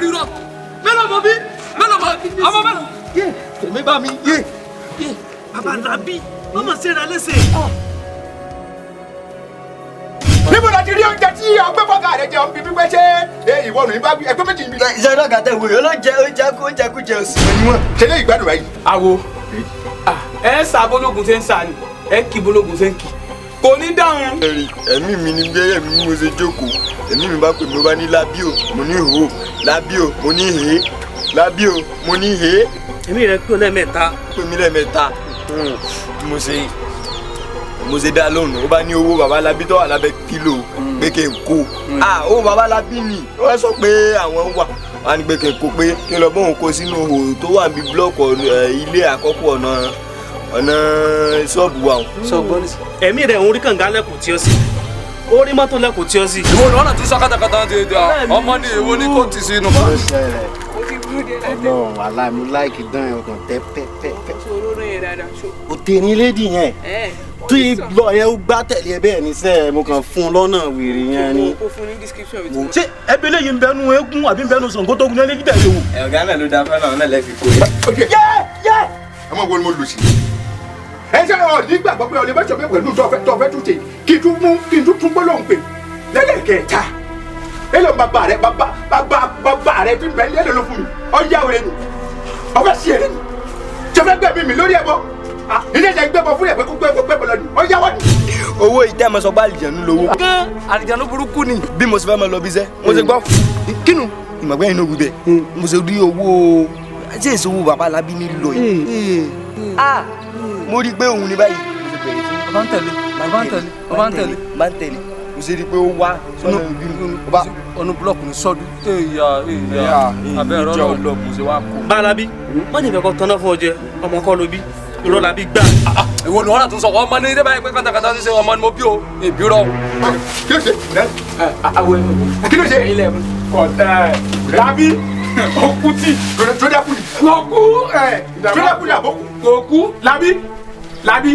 rírọ̀ mélòó mọ̀ bí mélòó mọ̀ ọmọ mélòó. tèmi bá mi bàbá làbí mama ṣe ra léṣe. níbo la ti rí oúnjẹ tí ọgbẹ́ bọ́gà rẹ̀ jẹun bíbí pé ṣé ìwọ nù bá ẹgbẹ́ méjì ń bí. iṣẹ́ ọlọ́gà tẹ̀ wòye ọlọ́jẹ oúnjẹ kú jẹ òsì onímọ̀. ṣe lè gbádùn báyìí. àwo ẹ sá bólógun ṣe ń sá ni ẹ kí bólógun ṣe ń kí kò ní dáhùn. ẹ̀mí mi ni bẹ́ẹ̀ mi mo ṣe jókòó ẹ̀mí mi bá pè mí ó bá ní lábíò mo ní hò lábíò mo ní hè lábíò mo ní hè. èmi rẹ pé lẹ́ẹ̀mẹ́ta. pè mí lẹ́ẹ̀mẹ́ta mo ṣe dá lóhùn ó bá ní owó bàbá labí tó wà lábẹ́ kílò pé kí n kó owó bàbá labí ni wọ́n sọ pé àwọn wà wọ́n á ní pé kí n kó pé kí n lọ bóun kó sínú ihò tó wà bí búlọ́ọ̀kù ilé àkọ́kọ́ ọ̀nà ṣọ́ọ̀bù wa. ẹ̀mí rẹ̀ ń rí kànga lẹ́kùn tí ó sì ó rí mọ́tò lẹ́kùn tí ó sì. ìwọ ni wọn ti sọ kátàkátà ti dà ọmọ ní èwo ní kò tì sínú. Ọlọ́run aláìmú láìkì dán ẹ̀ ọkàn tẹ́ pẹ́pẹ́pẹ́. o tèmi lédi yẹn tí lọ yẹn ó gbá tẹ̀lé ẹ bẹ́ẹ̀ ní sẹ́ mo kàn fún un lọ́nà wèrè yẹn ni. ṣé ẹbí lẹ́yìn ń bẹnu eégún àbí ń bẹnu Ṣàngó tó gun lẹ́yìn tẹ̀lé o. ọ̀gá náà ló da fẹ́ràn náà lẹ́fi kó yẹ ọmọ wo ni mo lù sí. ẹ ṣe ọ nígbàgbọ́ pé ọlẹ́ bá ṣọ̀fẹ́ pẹ̀lú tọ́fẹ́ tún ṣe kí n tún gbólóhùn pé lẹ́lẹ́kẹ̀ẹ́ta ẹ lọ bàbá rẹ tí bẹ́ẹ̀ lé lọ fún mi ọjà òre ni ọfẹ́ sí èrè ni ṣọfẹ́ gbẹ̀mí mi lórí ẹbọ ilé ìjà gbẹbọ fún ẹgbẹ́ gbẹbọ lọ ni ọjà wọ́n ni. owó ìtẹ́ mọ sọ pé àlìjànú lówó. gán àlìjànú burúkú ni. bí mo ṣe fẹ́ mọ lọ bí iṣẹ́ mo ṣe gbọ́ kínú ìmọ̀gbẹ́ yìí ló wí bẹ́ẹ̀ mo ṣe rí owó ṣé èso owó bàbá alábí ní lọ yìí. mo rí i pé òun ní báyìí. ọba ń tẹ̀lé mo ṣe rí i pé ó wá sọ́nà ìbínú ọba ọ̀nù búlọ̀kù ní sọ́dún. èèyà abẹ́rẹ́ ọlọ́ọ̀ mo ṣe wá kó. Bálábí wọ́n ní ìfẹ́ kọ́ tọ́ná fún ọjẹ́ ọmọ kọ́ ló bí irọ́ la bí gbà. ìwọ ni wọn náà tún sọ ọmọ ní débà pé kátàkátà ṣe ọmọ ni mo bí o èbí rọ. kí ló ṣe kí ló ṣe ọ̀tẹ̀ Lábí òkútì tó dákú ni. kò kú tó dákú ni àbókù. kò kú Lábí.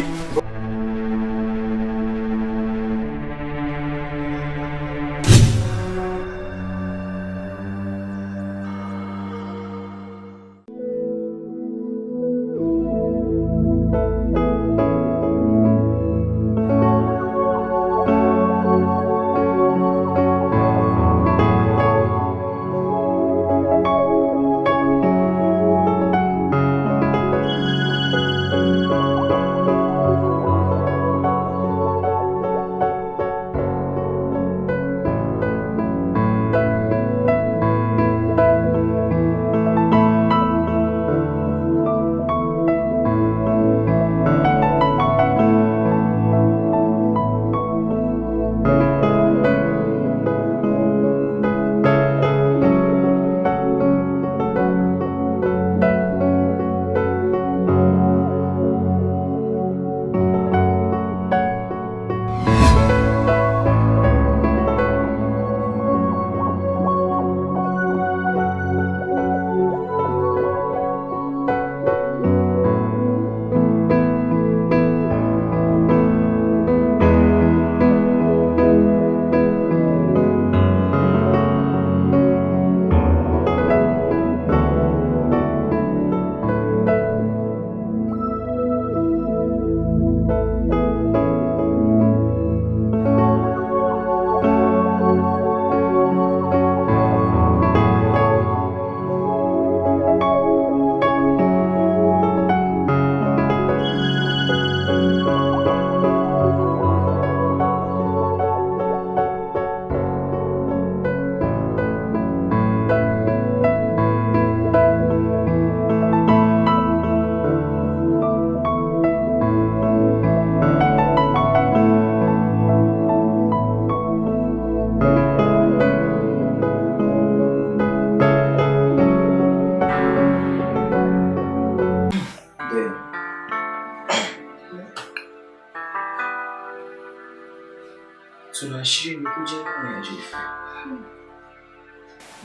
Sọ̀rọ̀ àṣírí ni kó jẹ́ ìrìn àjò ìfẹ́.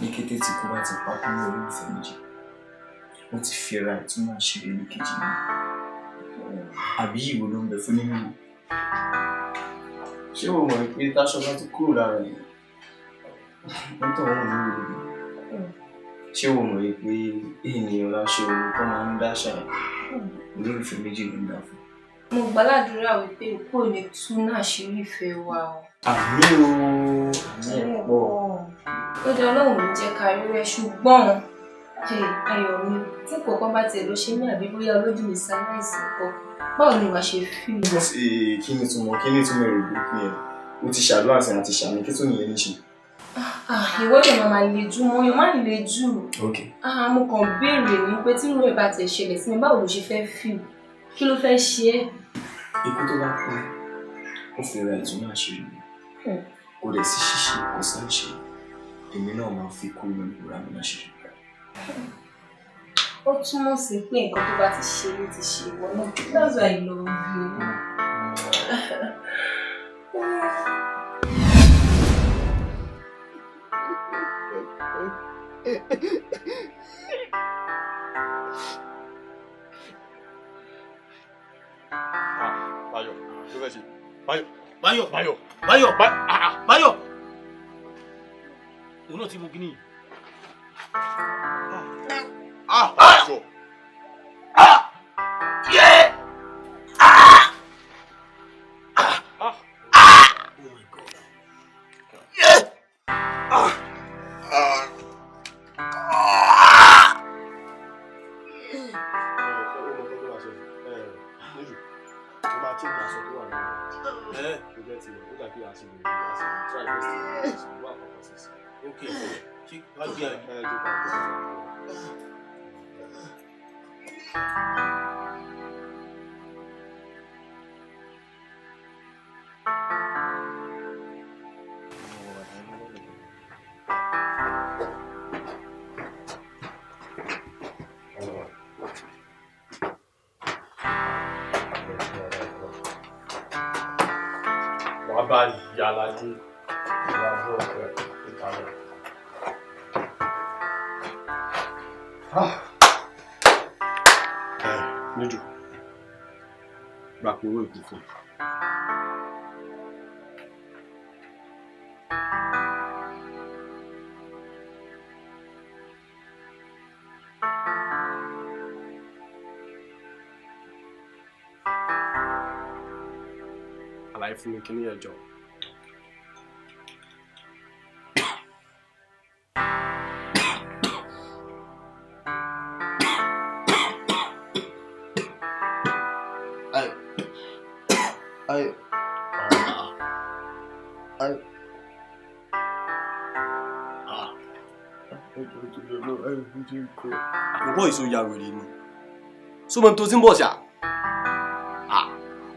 Ní kété tí kò bá ti papọ̀ ní olólùfẹ́ méjì, wọ́n ti fi ara ìtumọ̀ àṣírí ní kejì náà. Àbí ìwò ló ń bẹ fún nínú? Ṣé o mọ̀ pé táṣọ bá ti kúrò lára ẹ̀? Wọ́n tọ̀ wọ́n ní ìlú. ṣé o mọ̀ pé ènìyàn láṣọ òru kọ́ máa ń dáṣà olólùfẹ́ méjì ló ń dá fún? Mo gbàládùra wípé kò ní tú náà ṣírí ìfẹ́ wa o. Àmì o, àmì pọ̀. Ó jẹ́ Ọlọ́run ló jẹ́ ká rí rẹ̀ ṣùgbọ́n ayọ̀ mi tí kọ̀ọ̀kan bá tiẹ̀ ló ṣe ní àbí bóyá olójú mi sáláìsì kọ́. Báwo ni wàá ṣe fi mí? Kí ni túmọ̀ èrè burúkú yẹn? O ti ṣàdúrà sí àti ṣàmì kí tó nìyẹn ní ṣe. Ìwọ dẹ̀ máa le jù mọ́ yẹn, má le jù. Mo kàn béèrè ní pé tí irú ẹ̀ bá tiẹ̀ ṣẹlẹ̀ sí mi, báwo ló ṣe fẹ́ feel? Kí ló fẹ́ ṣe é? Ikú tó bá kú, ó fi ra ìtúná àṣírí mi. Kò dẹ̀ sí ṣíṣe kò sáà ṣe. Èmi náà máa fi kú nínú ìbúra mi láṣírí. Ó túmọ̀ sí pé nǹkan tó bá ti ṣe ló ti ṣe ìwọ náà. That's why I love you. Báyọ̀. Òun náà ti mú kíní. Bá yàrá dé ìyàwó ọ̀rẹ́ ìkàlẹ̀. Níjù, gbà pé owó ìkú fún. Àlàyé fún mi kí ní ẹjọ́. Bọ̀bọ̀ ìṣó ya wèrè ni. Sọ́mọ́ tó ti ń bọ̀ ṣá.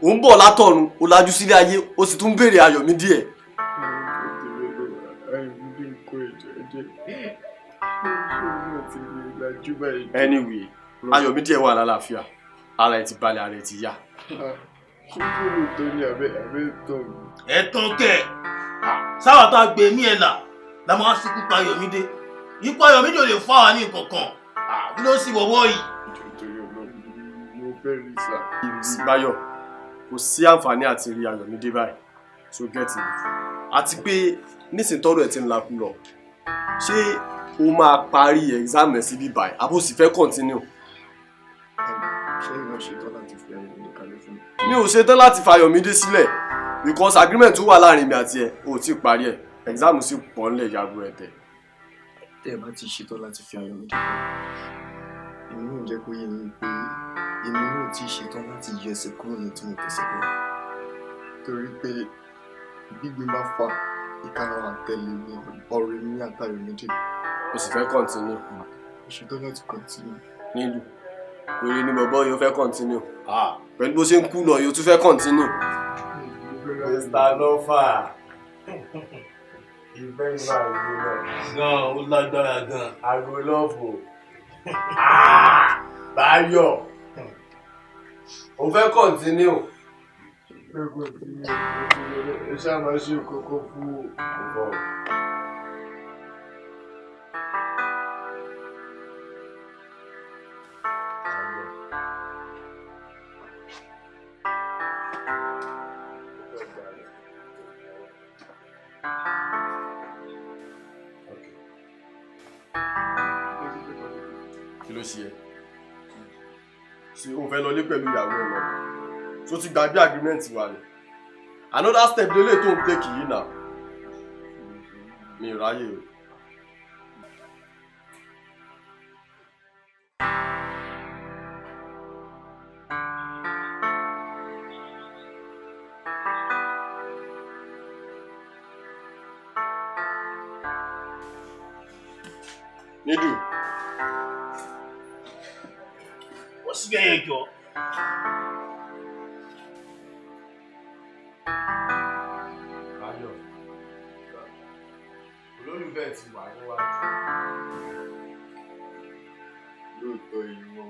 Ó ń bọ̀ látọ̀run, ó lajú sílé ayé, ó sì tún béèrè ayọ̀ mi díẹ̀. Anyway, ayọ̀ mi díẹ̀ wà lálàáfíà. Ara ẹ̀ ti balẹ̀, ara ẹ̀ ti yá. Ẹ̀tàn kẹ̀. Sáwà tó a gbé mí ẹ̀ là la máa síkú pa Ayọ̀mídé. Ikú Ayọ̀mídé ò lè fún àwa ní nǹkan kan. Kí ló sì wọ́wọ́ yìí? Báyọ̀, kò sí àǹfààní àti rí Ayọ̀mídé báyìí. So get it. Àti pé nísìnyí tọ́rọ̀ ẹ̀ ti ń lakú lọ. Ṣé o máa parí exam ẹ̀ síbí báyìí? Àbó sì fẹ́ continue? Ṣé ìwọ ṣetán láti fi Ayọ̀mídé kalẹ̀ fún mi? Mi ò ṣetán láti fa Ayọ̀mídé sílẹ̀ because agreement tó wà láàrin mi àti ẹ̀ ò tí ì parí ẹ̀. Exam sì pọ̀ ńlẹ̀ yàgò ẹ̀ tẹ̀. Tẹ́ ẹ bá ti ṣetán láti fi Ayọ̀mídé kalẹ̀, èmi náà jẹ́ kó yé mi pé èmi náà ti ṣetán láti yọ ẹsẹ̀ kúrò ní tí mo tẹ̀sẹ̀ bọ́. Torí pé gbígbín bá fa ìkarahun àtẹ̀lé ní ọ̀rẹ́ mi àtAyọ̀mídé. O sì fẹ́ continue? Mo ṣetán láti continue. Nílùú wèrè ni bọ̀bọ́ yóò fẹ́ continue. Pẹ̀lú bó ṣe ń kú lọ yóò tún fẹ́ continue. Mr. Lofa. Ìfẹ́ ìwà ìgbìmọ̀. Gan, ó lágbára gan. Àgọ́ lọ́fù. Báyọ̀. O fẹ́ continue. Ẹ ṣáà máa ṣe kókó fún ọ̀pọ̀. ló ṣe ẹ́ ṣe o fẹ́ lọ lé pẹ̀lú ìyàwó ẹ̀ lọ so ti gbàgbé agreement wa ni another step lélẹ̀ tó ń take yìí náà mi ò ráyè o. Nidu. What's going on? Ayọ̀. Olólùfẹ́ ti wà níwájú. Lóòótọ́ ìwọ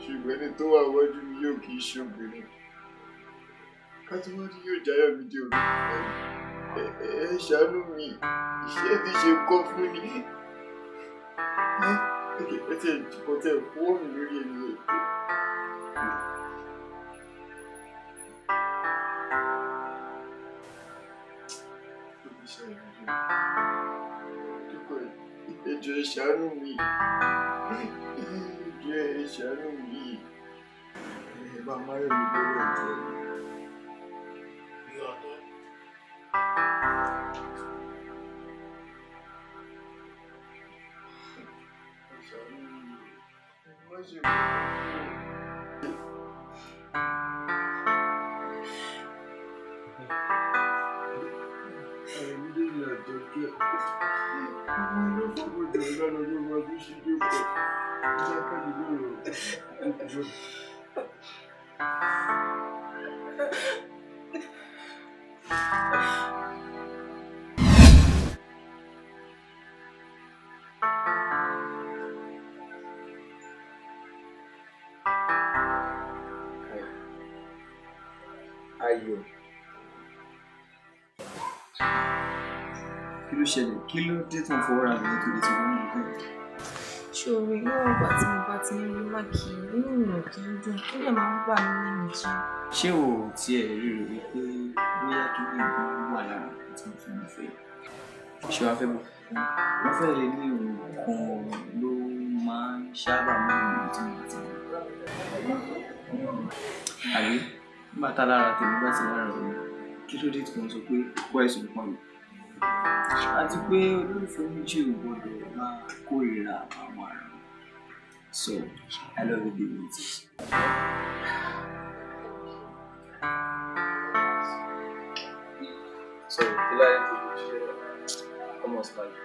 ṣùgbọ́n ẹni tó wà wájú mi yóò kì í ṣobìnrin. Kátìmọ́tì yóò jáyọ̀ mi dé olólùfẹ́ mi. Ẹ ṣàánú mi, iṣẹ́ ti ṣe kọ́ fún mi. Ẹ ti ẹ̀jùkọ́ tẹ̀ fún mi lórí ẹni ẹ̀. Ẹ jọ̀ọ́ ẹ ṣàánú mi. Ẹ jọ̀ọ́ ẹ ṣàánú mi. Ẹ bá máyọ̀ mi lórí ẹ̀jọ̀. Ayọ̀. Kí ló ṣẹlẹ̀? Kí ló dé tó ń fọwọ́ ra mi nítorí tí wọ́n ń lò bẹ́ẹ̀? Ṣòro níwọ̀n ìgbà tí mo bá ti ń rí máàkì inú mi ò kí ń dùn ó dẹ̀ máa ń bà mí nínú jẹ́. Ṣé o tiẹ̀ rí rò wípé bóyá kí ní nǹkan wà lára tí mo fi ń fẹ́? Ṣé wàá fẹ́ bọ̀? Wọ́n fẹ́ lè ní nǹkan ló máa ń sábà mú ìlú tí mo ti mọ̀. Àbí nígbà tá lára tèmi bá ti lára òun, kí ló dé tí mo sọ pé kó ẹ̀sùn pọ̀ mi? Àti pé olólùfẹ́ méjì ò gbọdọ̀ máa kórìíra àwọn ara wọn. So, I love you, baby. So, Abdullahi, almost like.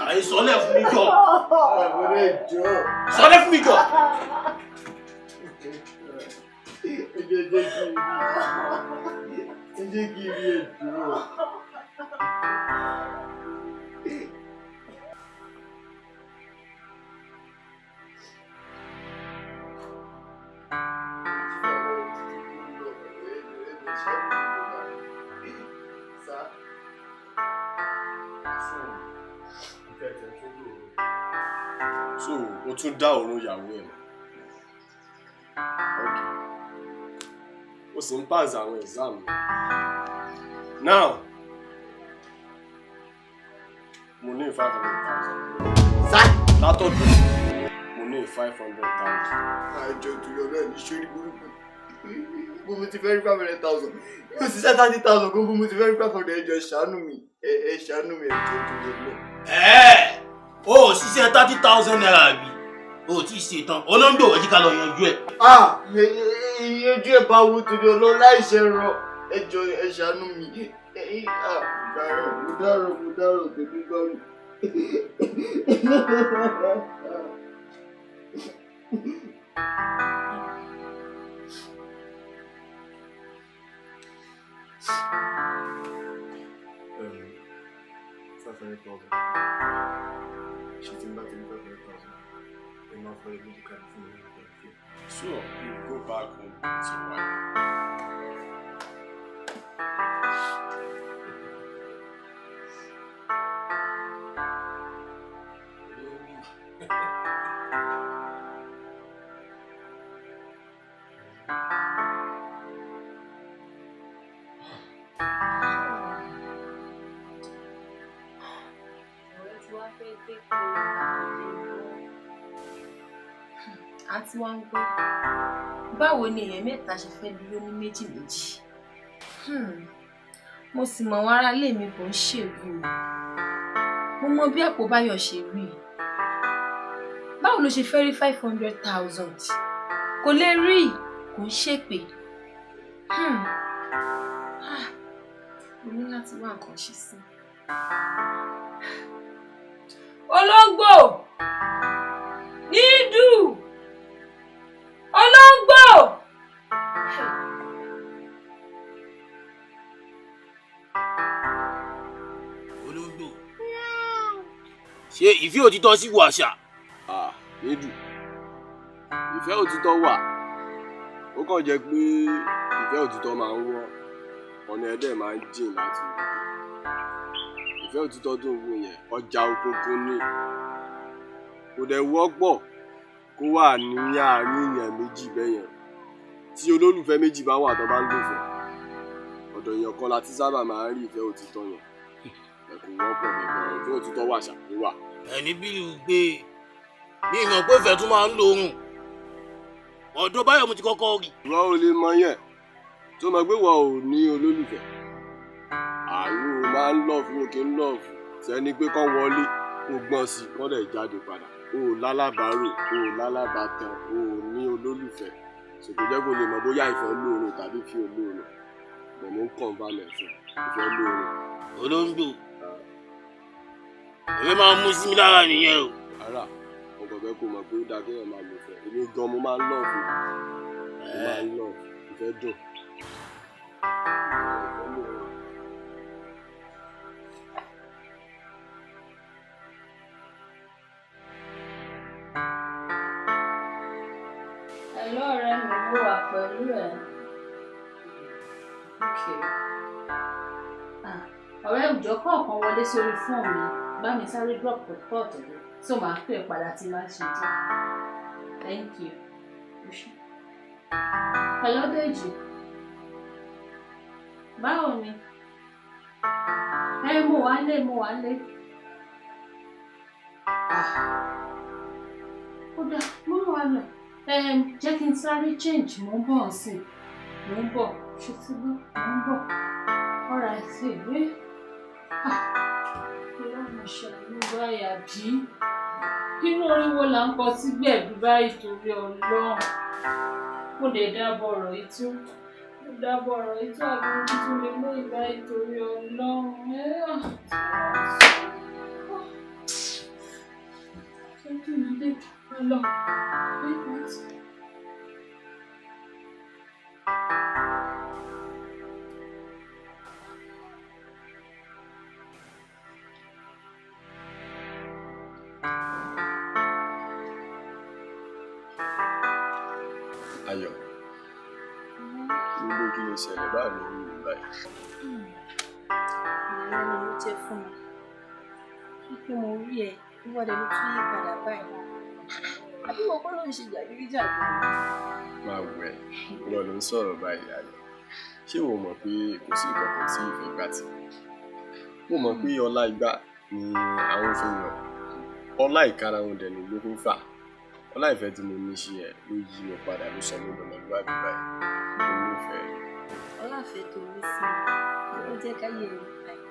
Àyè sọ́lẹ̀ fún mi jọ. Sọ́lẹ̀ fún mi jọ. So, o tún dá òórùn ìyàwó ẹ̀ mọ̀. Okay. O sì ń pass àwọn exam mi. Now, mo ní 500,000. Látọ̀dọ̀ mo ní 500,000. Àjọ ìtúyọ̀ náà ní ṣórí burúkú. Mo ti fẹ́ rí 500,000. Yóò ṣiṣẹ́ 30,000 gbogbo mo ti fẹ́ rí 500 ẹjọ́ ṣàánú mi. Ẹ ṣàánú mi ẹjọ́ ìtúyọ̀ náà. O ò ṣiṣẹ́ 30,000 naira bí o ò tí ì ṣe tán olóńgbò wọ́n jí ká lọ yanjú ẹ̀. Yanjú ẹ̀ bá wo torí ọlọ́ láìṣẹ́ rọ ẹjọ́ ẹ ṣàánú mi. Mo dárò tèmi gbọ́ mi. Sure, you go back home to your wife. fẹ́ dé kó àti wá ń gbọ́ báwo ni èèyàn mẹ́ta ṣe fẹ́ dúró ní méjì méjì mo sì mọ̀ wọn ará ilé mi kò ń ṣèlú mo mọ bí àpò báyọ̀ ṣe rí báwo ló ṣe fẹ́ rí 500,000 kò lè rí kò ń ṣèpè mo ní láti wá nǹkan ṣe sí olóńgbò nídù olóńgbò. olóńgbò ṣé ìfẹ́ òtítọ́ sí wàṣà. nídù ìfẹ́ òtítọ́ wà ó kàn jẹ́ pé ìfẹ́ òtítọ́ máa ń wọ́n ọ̀nà ẹ̀dẹ̀ máa ń jìn láti rí ìfẹ́ òtítọ́ tó ń wò yẹn ọjà òkùnkùn ni kò dẹ̀ wọ́pọ̀ kó wà ní àárín èèyàn méjì bẹ́yẹn tí olólùfẹ́ méjì bá wà tó bá ń lò fún ọ̀dọ̀ èèyàn kan láti sábà máa ń rí ìfẹ́ òtítọ́ yẹn ẹ̀kú wọ́pọ̀ bẹ̀rẹ̀ ìfẹ́ òtítọ́ wà ṣàkóso. ẹni bíi gbé ní ìmọ̀ pé ìfẹ́ tún máa ń lo ohun ọ̀dọ̀ báyọ̀ mo ti kọ́kọ́ rí. ìwọ ò lè mọ yẹn tó mọ̀ pé wọ́n ò ní olólùfẹ́ àyù máa ń lọ́ọ̀fù òkè ń lọ́ọ̀fù sẹ́ni pé kán wọlé kó gbọ́n sí kán dẹ̀ jáde padà o ò lálábàárò o ò lálábàtàn o ò ní olólùfẹ́ ṣètò jẹ́ kó lè mọ̀ bóyá ìfẹ́ lóorun tàbí fi olóorun mọ̀ mọ́ ń kàn balẹ̀ fún ìfẹ́ lóorun. olóńgbò èmi máa ń mú sí mi lára nìyẹn o. ara ọkọ̀ fẹ́ kó mọ̀ pé ó dáa kéèyàn máa lò fẹ́ èmi gan mo máa ń lọ́ọ̀fù mo máa ń lọ́ọ̀fù ìfẹ́ dùn. Hello, ọ̀rẹ́ mi mo wà pẹ̀lú ẹ̀. Ọ̀rẹ́ ìjọ kọ̀ọ̀kan wọlé sórí fóònù mi bá mi sáré drop report rẹ̀ tí ó máa pè é padà tí máa ṣe tán. Thank you. Hello, Deji. Báwo ni? Mo wà lé. Ó dá, mo wà lọ. Jẹ́ kí n sáré change, mo ń bọ̀ sí i. Mo ń bọ̀, ṣùtúbọ̀, mo ń bọ̀. Ọ̀rọ̀ àti ìwé. Ìlànà ìṣẹ̀lẹ̀ báyà bí. Kínú oríwo là ń kọ sí gbẹ̀bí báyìí torí Ọlọ́run. Mo lè dábọ̀ ọ̀rọ̀ ìtú. Àbúrò tuntun lè mú ìgbà ìtorí Ọlọ́run. Ṣé kí ni dé? Ọlọ́run. Ayọ̀ gbogbo kí ló ṣẹlẹ̀ báwo ló ń lò báyìí. Ìyá mi ló jẹ́ fún mi. Kí mo rí ẹ níwọ̀dẹ ló tún yí padà báyìí. Àbí mo kọ́ ló ń ṣe jàgídíjàgan. Máa wẹ̀ lọ ló ń sọ̀rọ̀ báyìí Ayọ̀. Ṣé o mọ̀ pé kò sí ìkọ̀kọ̀ tí ìfẹ́ gbà tí? Mo mọ̀ pé ọlá igbá ni àwọn fi yàn. Ọlá ìkarahun dẹ̀ ni ló fi ń fà. Ọlá ìfẹ́ tí mo ní ṣe ẹ̀ ló yí mi padà ló sọ mí lọ́mọlúwàbí báyìí. Mo nífẹ̀ẹ́. Ọlá ìfẹ́ tó rí sí mi ló jẹ́ káyé rẹ̀ báyìí.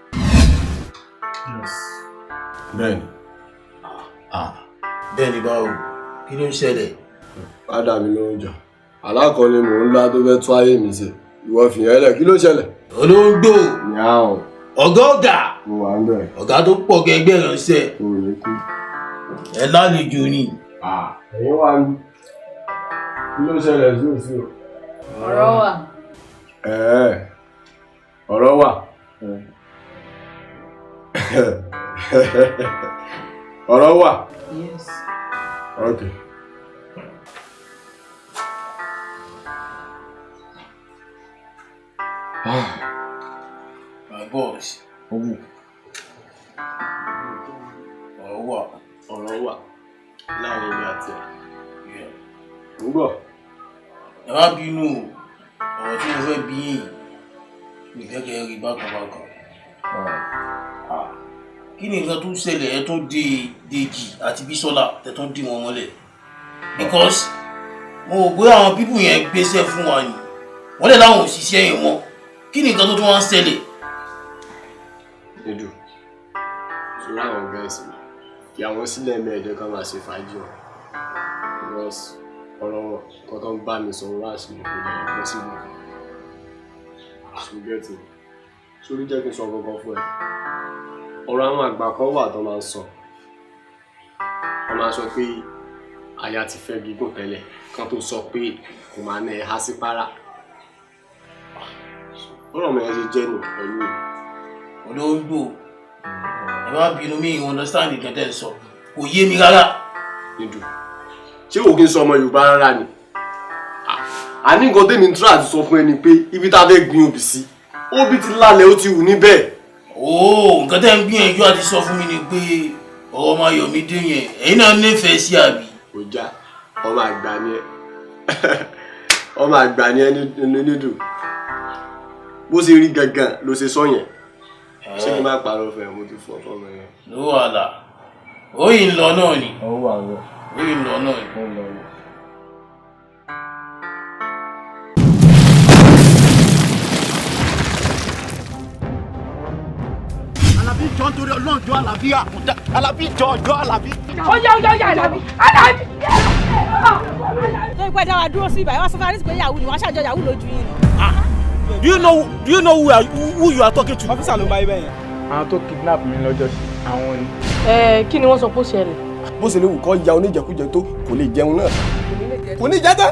Bẹ́ẹ̀ni. Bẹ́ẹ̀ni báwo? Kí ló ń ṣẹlẹ̀? Padà mi ló ń jà. Alákọ̀ọ́ni mò ń lá tó fẹ́ tún ayé mi ṣe. Ìwọ fìyàn lẹ̀ kí ló ṣẹlẹ̀? Olóńgbò. Yàrá. Ọ̀gá. Mo wà ń bẹ̀. Ọ̀gá tó pọ̀ gẹ́gbẹ́ ránṣẹ́. O ò ní kú. Ẹ lálejò ni. Ẹ̀yin wà ní. Kí ló ṣẹlẹ̀ sí òsì o? Ọ̀rọ̀ wà. Ọ̀rọ̀ wà. Ọ̀rọ̀ wà. Yes. Okay. My boss. Ọ̀rọ̀ wà láàrin mi àti ẹ̀. Ń bọ̀. Ẹ má bínú ọ̀rọ̀ tí mo fẹ́ bí yìí. Mi fẹ́ kẹ́ rí bákan. kí ni nǹkan tó ṣẹlẹ̀ ẹ tó dé Dèjì àti Bísọ́lá ẹ tó dì wọ́n mọ́lẹ̀ because mo rò pé àwọn pípù yẹn gbéṣẹ́ fún wa ni wọ́n lè láwọn òṣìṣẹ́ yẹn mọ́ kí ni nǹkan tó tún wá ń ṣẹlẹ̀. Edu sórí àwọn guys mi kí àwọn sílẹ̀ mẹ́ẹ̀ẹ́dẹ́ kan máa ṣe fàájì wọn because ọ̀rọ̀ wọn kan tó ń bá mi sọ̀rọ̀ láti lè kó lẹ́yìn pọ̀ sí mi ṣùgbọ́n tí sórí jẹ́ kí n sọ kankan fún ẹ ọ̀rọ̀ àwọn àgbà kan wà tó máa ń sọ wọ́n máa sọ pé aya ti fẹ́ gígùn tẹ́lẹ̀ kan tó sọ pé kò máa ná ẹ há sí para ọ̀rọ̀ mi ẹ ṣe jẹ́ nù pẹ̀lú olóńgbò ẹ má bínú mi understand nǹkan tẹ́ ẹ sọ kò yé mi rárá. Nídùú ṣé òkè ń sọ ọmọ Yorùbá rárá ni àní nǹkan tèmi ń tura àti sọ fún ẹni pé ibi tá a fẹ́ gbin obì sí obì ti lálẹ́ ó ti wù níbẹ̀. ooo nǹkan tẹ́ ń gbìyànjú àti sọ fún mi ni pé ọ̀rọ̀ ọmọ Ayọ̀mídé yẹn ẹ̀yin náà nífẹ̀ẹ́ sí àbí. kò já ọmọ àgbà ni ẹ ọmọ àgbà ni ẹ Nídùú bó ṣe rí gangan ló ṣe sọ yẹn ṣé kí n má parọ́ fẹ́ mo ti fọ́ fọ́mọ yẹn. ló wà là ó yìí ń lọ náà ni ó wà wọ ó yìí ń lọ náà ni. ó lọ wọ. Àlàbí jọ nítorí Ọlọ́run jọ Àlàbí àkùdá Àlàbí jọ Àlàbí. ó yá Àlàbí Àlàbí. tó ń pẹ́ dá wa dúró sí ibà wá sọ fún arísí pé yahoo ni wọ́n ṣàjọ yahoo lójú yín ni. Do you know who you are talking to? Officer ló bá ibẹ̀ yẹn. àwọn tó kidnap mi lọ́jọ́ sí àwọn ni. kí ni wọ́n sọ pé ó ṣẹlẹ̀. Bó ṣe lè wù kọ́ ya oníjẹkújẹ tó kò lè jẹun náà. Kò ní jẹ́ tán.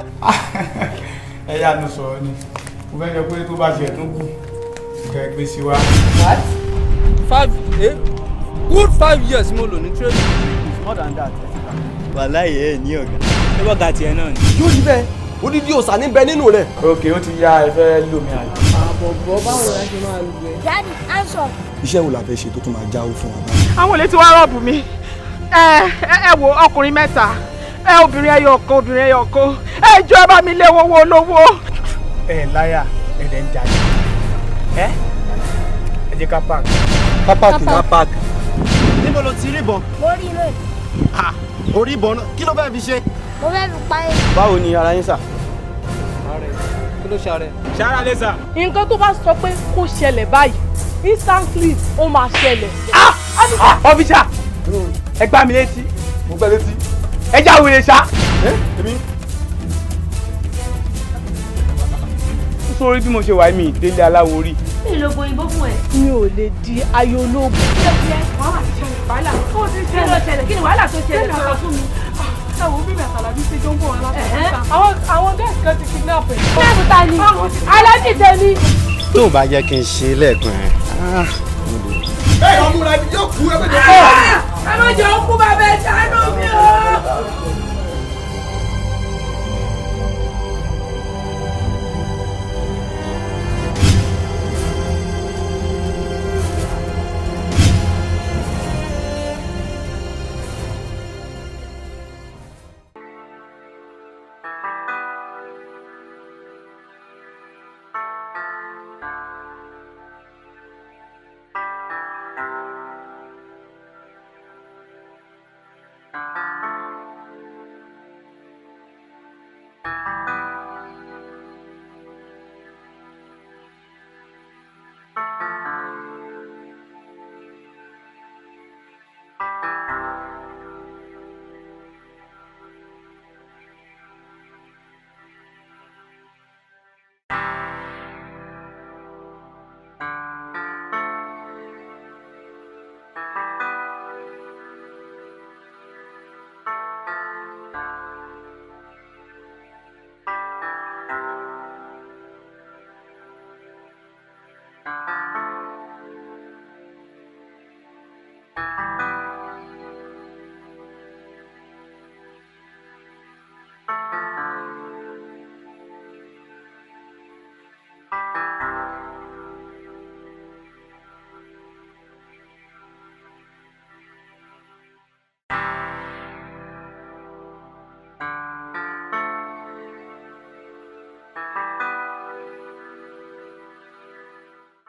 ẹ yá nu sọ̀rọ̀ ni mo fẹ́ jọ pé tó bá ṣe ẹ̀tún kù kẹ́ ẹ gbé sí wa. Good 5 years mo lò ní training. It's more than that. Wàláhì ẹ̀ ní ọ̀gá. Ṣé bọ́gà tiẹ̀ náà ni? Yóò rí bẹ́ẹ̀ odidi òòsà ní bẹ nínú rẹ̀. ok ó ti yá ẹ fẹ́ lò mí àlè. àbọ̀bọ̀ báwo la ṣe máa lù ẹ́. Daddy answer. Iṣẹ́ wo la fẹ́ ṣe tó tún máa jáwó fún wa báyìí? àwọn olè ti wá rọ́ọ̀bù mi ẹ wo ọkùnrin mẹ́ta obìnrin ẹyọ kan ẹ jọ ẹ bá mi lé owó olówó. ẹ láyà ẹ̀dẹ̀ ń jalè ẹ jẹ́ ká park. Ká park. Níbo lo ti rí ìbọn? Mo rí ilé. Orí ìbọn náà kí ló fẹ́ fi ṣe? Mo fẹ́ fi pa ẹ́. Báwo ni ara yín sà? Kí ló ṣàrẹ? ṣáárà lè sà. nǹkan tó bá sọ pé kó ṣẹlẹ̀ báyìí instantly ó máa ṣẹlẹ̀. ọ́fíṣà ẹ gbá mi létí. Mo gbẹ́ létí. ẹ já wèrè ṣá. Èmi? sórí bí mo ṣe wà mí délé aláwo rí. mi ò lo òyìnbó fún ẹ. mi ò lè di ayé ológun. kí ló ṣẹlẹ̀ kí ni wàhálà tó ṣẹlẹ̀ tó sọ fún mi. ẹ wo bí mi àtàlàbí ṣe jọ ń bọ̀ wọn láti àwọn gáàsì kan ti kidnap ẹ̀. kílẹ̀bù ta ni aláàjì tẹ̀mí. Tó o bá jẹ́ kí n ṣe lẹ́ẹ̀kan ẹ̀. Bẹ́ẹ̀ ni ọmúra ibi yóò kú ẹgbẹ́ tó ẹ má jẹ́ òkú bàbá ẹ̀ ṣàánú mi o.